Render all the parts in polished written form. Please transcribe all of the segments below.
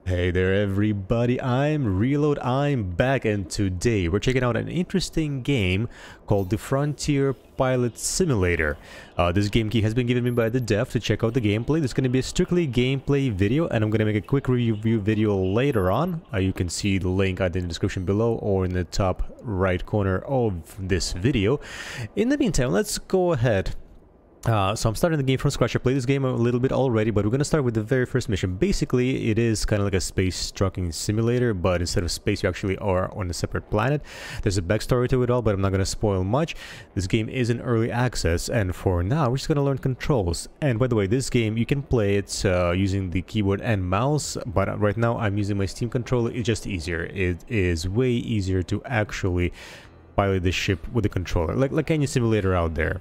Hey there everybody, I'm Reload, I'm back, and today we're checking out an interesting game called the Frontier Pilot Simulator. This game key has been given me by the dev to check out the gameplay. This is going to be a strictly gameplay video, and I'm going to make a quick review video later on. You can see the link either in the description below or in the top right corner of this video. In the meantime, let's go ahead. So I'm starting the game from scratch. I played this game a little bit already, but we're going to start with the very first mission. Basically, it is kind of like a space trucking simulator, but instead of space, you actually are on a separate planet. There's a backstory to it all, but I'm not going to spoil much. This game is in early access, and for now, we're just going to learn controls. And by the way, this game, you can play it using the keyboard and mouse, but right now I'm using my Steam controller. It's just easier. It is way easier to actually pilot the ship with the controller, like any simulator out there.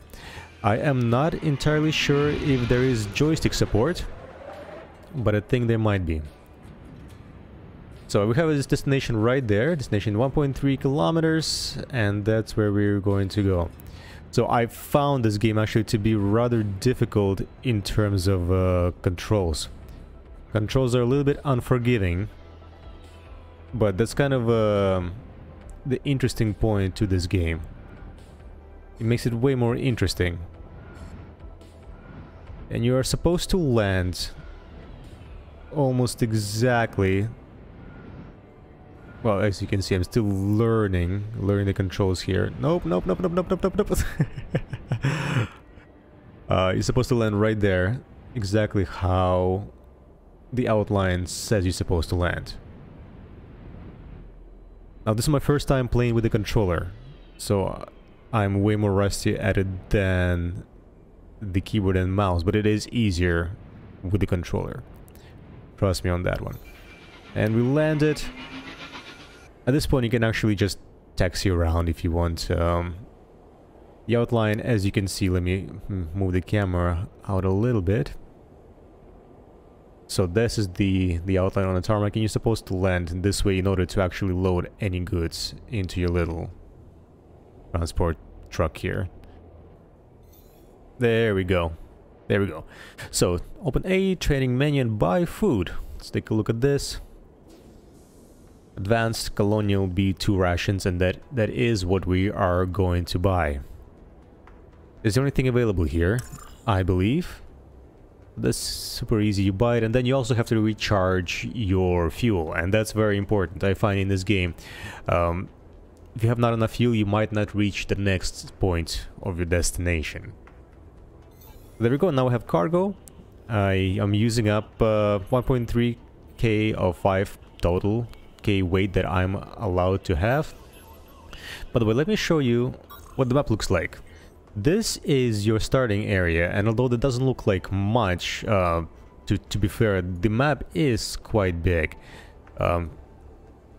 I am not entirely sure if there is joystick support, but I think there might be. So we have this destination right there, destination 1.3 kilometers, and that's where we're going to go. So I found this game actually to be rather difficult in terms of controls. Controls are a little bit unforgiving, but that's kind of the interesting point to this game. It makes it way more interesting. And you are supposed to land almost exactly... Well, as you can see, I'm still learning the controls here. Nope. You're supposed to land right there, exactly how the outline says you're supposed to land. Now, this is my first time playing with the controller, so I'm way more rusty at it than the keyboard and mouse, but it is easier with the controller. Trust me on that one. And we landed. At this point, you can actually just taxi around if you want. The outline, as you can see, let me move the camera out a little bit. So this is the outline on the tarmac, and you're supposed to land this way in order to actually load any goods into your little transport truck here. There we go. There we go. So, open A, training menu, and buy food. Let's take a look at this. Advanced Colonial B2 rations, and that is what we are going to buy. It's the only thing available here, I believe. That's super easy. You buy it, and then you also have to recharge your fuel, and that's very important, I find, in this game. If you have not enough fuel, you might not reach the next point of your destination. There we go, now we have cargo. I am using up 1.3k of 5 total K weight that I'm allowed to have. By the way, let me show you what the map looks like. This is your starting area, and although that doesn't look like much, to be fair, the map is quite big.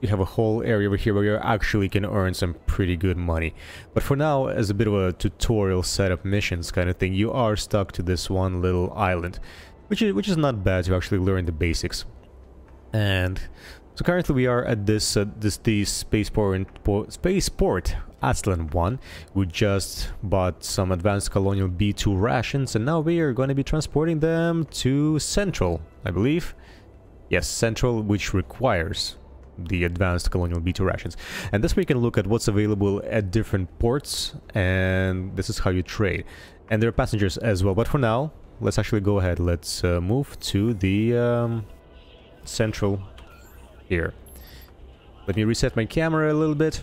You have a whole area over here where you actually can earn some pretty good money. But for now, as a bit of a tutorial setup missions kind of thing, you are stuck to this one little island, which is not bad to actually learn the basics. And so currently we are at the spaceport Aslan 1. We just bought some advanced colonial B2 rations, and now we are going to be transporting them to Central, I believe. Yes, Central, which requires the advanced colonial B2 rations. And this way you can look at what's available at different ports, and this is how you trade. And there are passengers as well, but for now, let's actually go ahead. Let's move to the Central here. Let me reset my camera a little bit.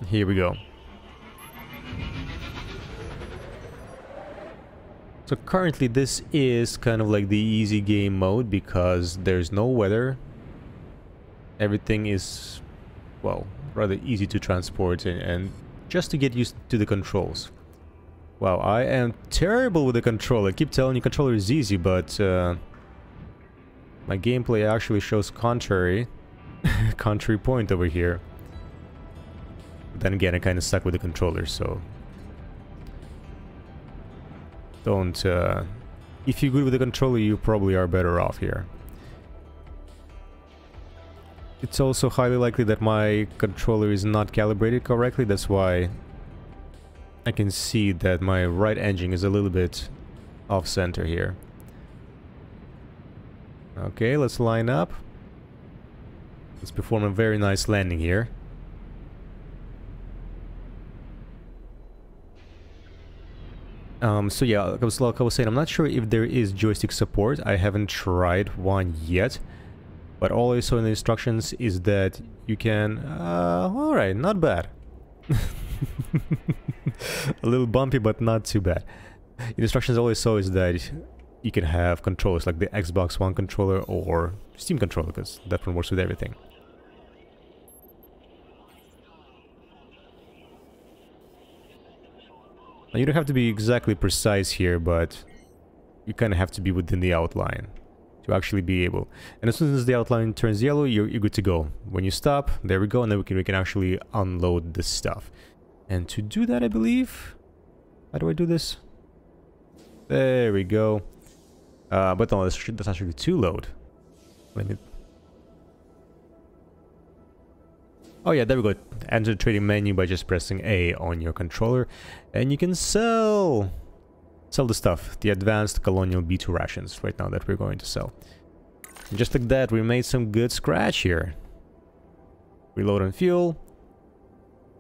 Here we go. So currently this is kind of like the easy game mode because there's no weather. Everything is, well, rather easy to transport and just to get used to the controls. Wow, I am terrible with the controller. I keep telling you controller is easy, but my gameplay actually shows contrary point over here. But then again, I kind of suck with the controller, so don't. If you're good with the controller, you probably are better off here. It's also highly likely that my controller is not calibrated correctly. That's why I can see that my right engine is a little bit off center here. Okay, let's line up. Let's perform a very nice landing here. So yeah, like I was saying, I'm not sure if there is joystick support. I haven't tried one yet. But all I saw in the instructions is that you can... alright, not bad. A little bumpy, but not too bad. The instructions all I saw is that you can have controllers like the Xbox One controller or Steam controller, because that one works with everything. Now, you don't have to be exactly precise here, but you kind of have to be within the outline to actually be able. And as soon as the outline turns yellow, you're good to go. When you stop, there we go, and then we can actually unload this stuff. And to do that, I believe... How do I do this? There we go. But no, that's actually to load. Let me... Oh yeah, there we go. Enter the trading menu by just pressing A on your controller. And you can sell the stuff. The advanced colonial B2 rations right now that we're going to sell. And just like that, we made some good scratch here. Reload on fuel.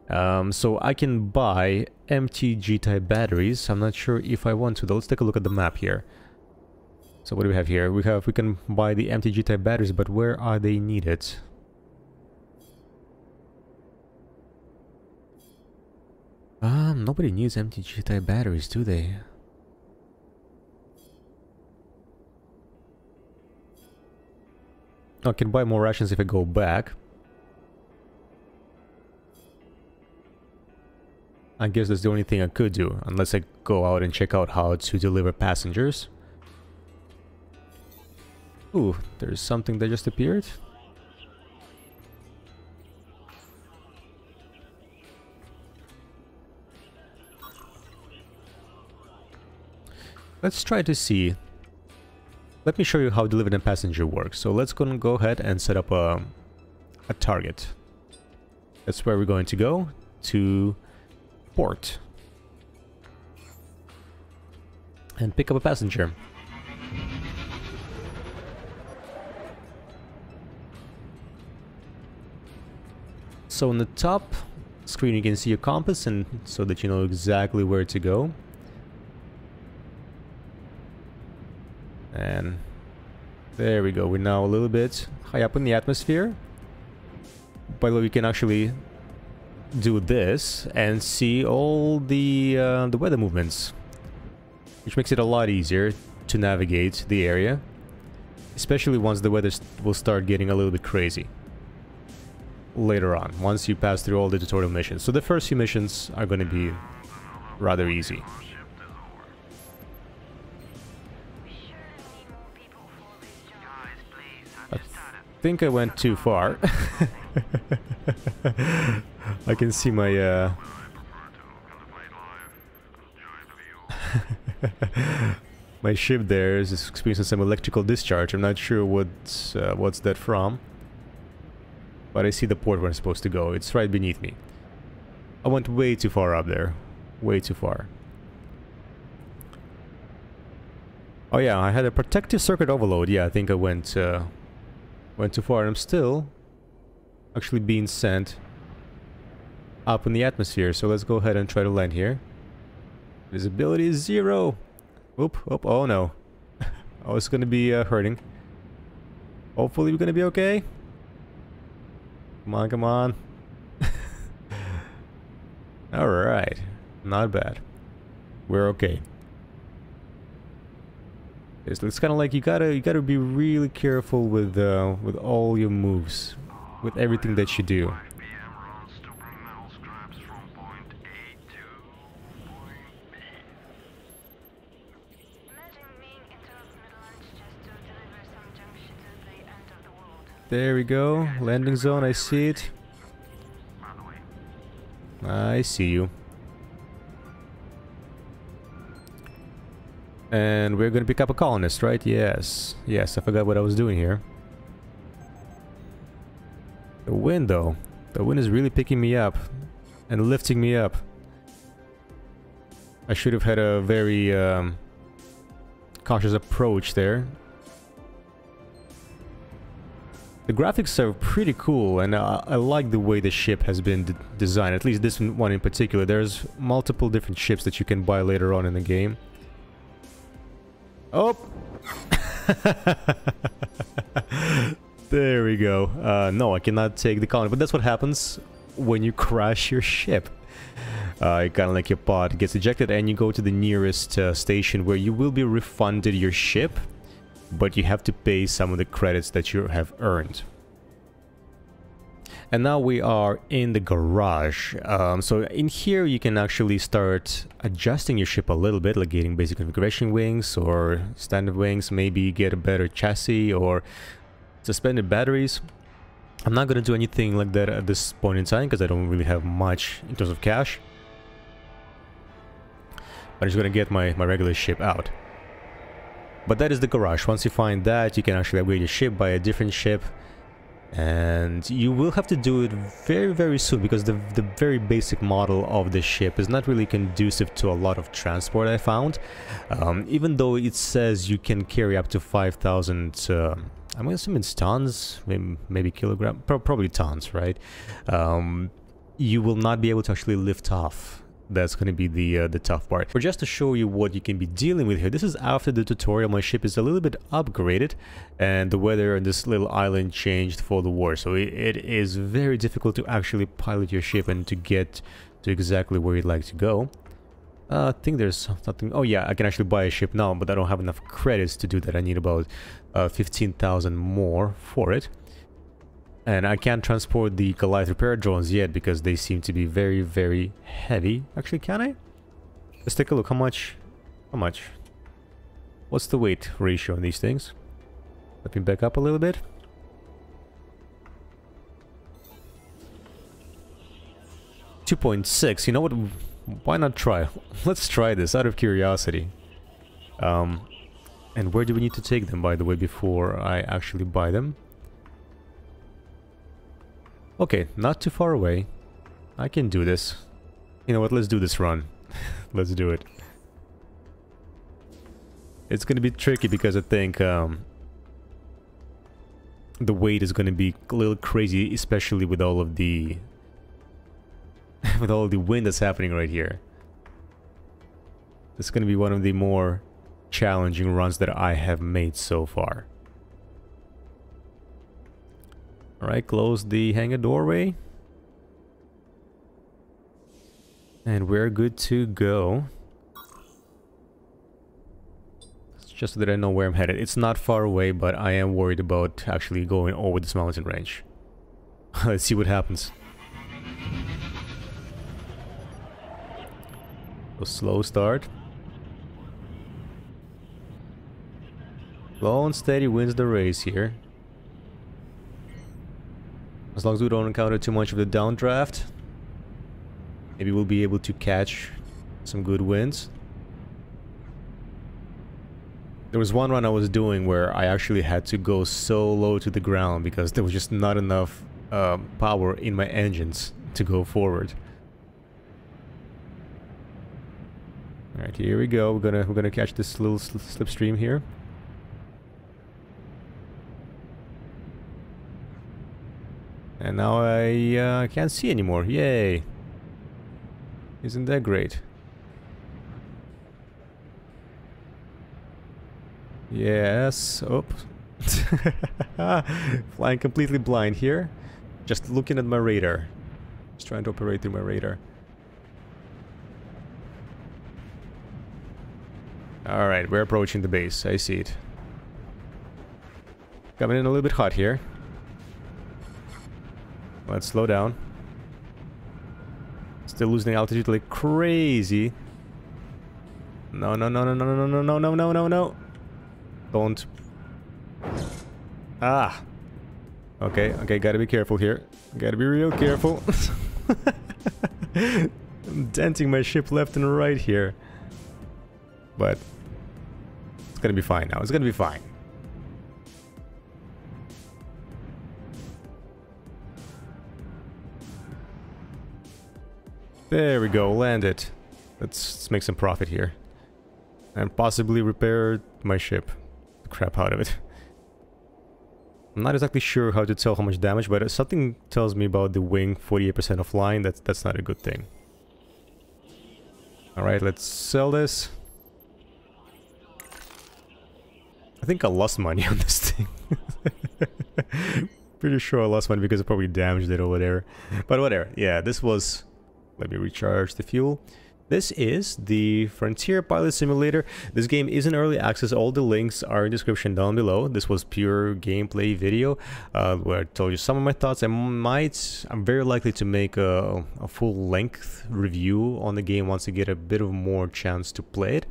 So I can buy empty G-type batteries. I'm not sure if I want to though. Let's take a look at the map here. So what do we have here? We can buy the empty G-type batteries, but where are they needed? Nobody needs empty G-type batteries, do they? I can buy more rations if I go back. I guess that's the only thing I could do, unless I go out and check out how to deliver passengers. Ooh, there's something that just appeared. Let's try to see. Let me show you how delivering a passenger works. So let's go ahead and set up a target. That's where we're going to go, to port. And pick up a passenger. So on the top screen you can see your compass, and so that you know exactly where to go. And there we go. We're now a little bit high up in the atmosphere. By the way, we can actually do this and see all the weather movements, which makes it a lot easier to navigate the area, especially once the weather will start getting a little bit crazy later on, once you pass through all the tutorial missions. So the first few missions are going to be rather easy. I think I went too far. I can see my my ship there is experiencing some electrical discharge. I'm not sure what's that from, but I see the port where I'm supposed to go. It's right beneath me. I went way too far up there, way too far. Oh yeah, I had a protective circuit overload. Yeah, I think I went too far, and I'm still actually being sent up in the atmosphere. So let's go ahead and try to land here. Visibility is 0. Oop, oop, oh no. Oh, it's gonna be hurting. Hopefully we're gonna be okay. Come on, come on. Alright, not bad. We're okay. It's kind of like you gotta be really careful with all your moves, with everything that you do. There we go, landing zone. I see it. I see you. And we're gonna pick up a colonist, right? Yes. Yes, I forgot what I was doing here. The wind, though. The wind is really picking me up and lifting me up. I should have had a very cautious approach there. The graphics are pretty cool, and I like the way the ship has been designed, at least this one in particular. There's multiple different ships that you can buy later on in the game. Oh! There we go. No, I cannot take the colony, but that's what happens when you crash your ship. Kind of like your pod gets ejected and you go to the nearest station where you will be refunded your ship, but you have to pay some of the credits that you have earned. And now we are in the garage. So in here you can actually start adjusting your ship a little bit, like getting basic configuration wings or standard wings, maybe get a better chassis or suspended batteries. I'm not going to do anything like that at this point in time because I don't really have much in terms of cash. I'm just going to get my regular ship out. But that is the garage. Once you find that, you can actually upgrade your ship, buy a different ship. And you will have to do it very, very soon because the very basic model of the ship is not really conducive to a lot of transport, I found. Even though it says you can carry up to 5,000, I'm assuming it's tons, maybe kilogram, probably tons, right? You will not be able to actually lift off. That's going to be the tough part. But just to show you what you can be dealing with here, this is after the tutorial. My ship is a little bit upgraded and the weather on this little island changed for the war. So it is very difficult to actually pilot your ship and to get to exactly where you'd like to go. I think there's something... Oh yeah, I can actually buy a ship now, but I don't have enough credits to do that. I need about 15,000 more for it. And I can't transport the Goliath repair drones yet because they seem to be very, very heavy. Actually, can I? Let's take a look. How much? How much? What's the weight ratio on these things? Let me back up a little bit. .6. You know what? Why not try? Let's try this out of curiosity. And where do we need to take them, by the way, before I actually buy them? Okay, not too far away. I can do this. You know what, let's do this run. Let's do it. It's gonna be tricky because I think the weight is gonna be a little crazy, especially with all of the with all of the wind that's happening right here. It's gonna be one of the more challenging runs that I have made so far. Alright, close the hangar doorway. And we're good to go. It's just so that I know where I'm headed. It's not far away, but I am worried about actually going over this mountain range. Let's see what happens. A slow start. Slow and steady wins the race here. As long as we don't encounter too much of the downdraft, maybe we'll be able to catch some good winds. There was one run I was doing where I actually had to go so low to the ground because there was just not enough power in my engines to go forward. All right, here we go. We're gonna catch this little slipstream here. And now I can't see anymore. Yay! Isn't that great? Yes. Oh. Flying completely blind here. Just looking at my radar. Just trying to operate through my radar. Alright, we're approaching the base. I see it. Coming in a little bit hot here. Let's slow down. Still losing altitude like crazy. No, no, no, no, no, no, no, no, no, no, no, no. Don't. Ah. Okay, okay, gotta be careful here. Gotta be real careful. I'm denting my ship left and right here. But it's gonna be fine now. It's gonna be fine. There we go, land it. Let's make some profit here. And possibly repair my ship. The crap out of it. I'm not exactly sure how to tell how much damage, but something tells me about the wing 48% offline. That's not a good thing. Alright, let's sell this. I think I lost money on this thing. Pretty sure I lost money because I probably damaged it or whatever. But whatever. Yeah, this was... Let me recharge the fuel. This is the Frontier Pilot Simulator. This game is in early access. All the links are in the description down below. This was pure gameplay video where I told you some of my thoughts. I'm very likely to make a full-length review on the game once I get a bit of more chance to play it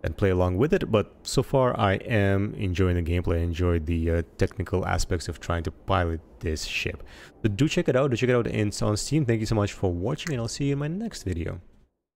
and play along with it. But so far, I am enjoying the gameplay. I enjoyed the technical aspects of trying to pilot this ship. So do check it out. Do check it out on Steam. Thank you so much for watching, and I'll see you in my next video.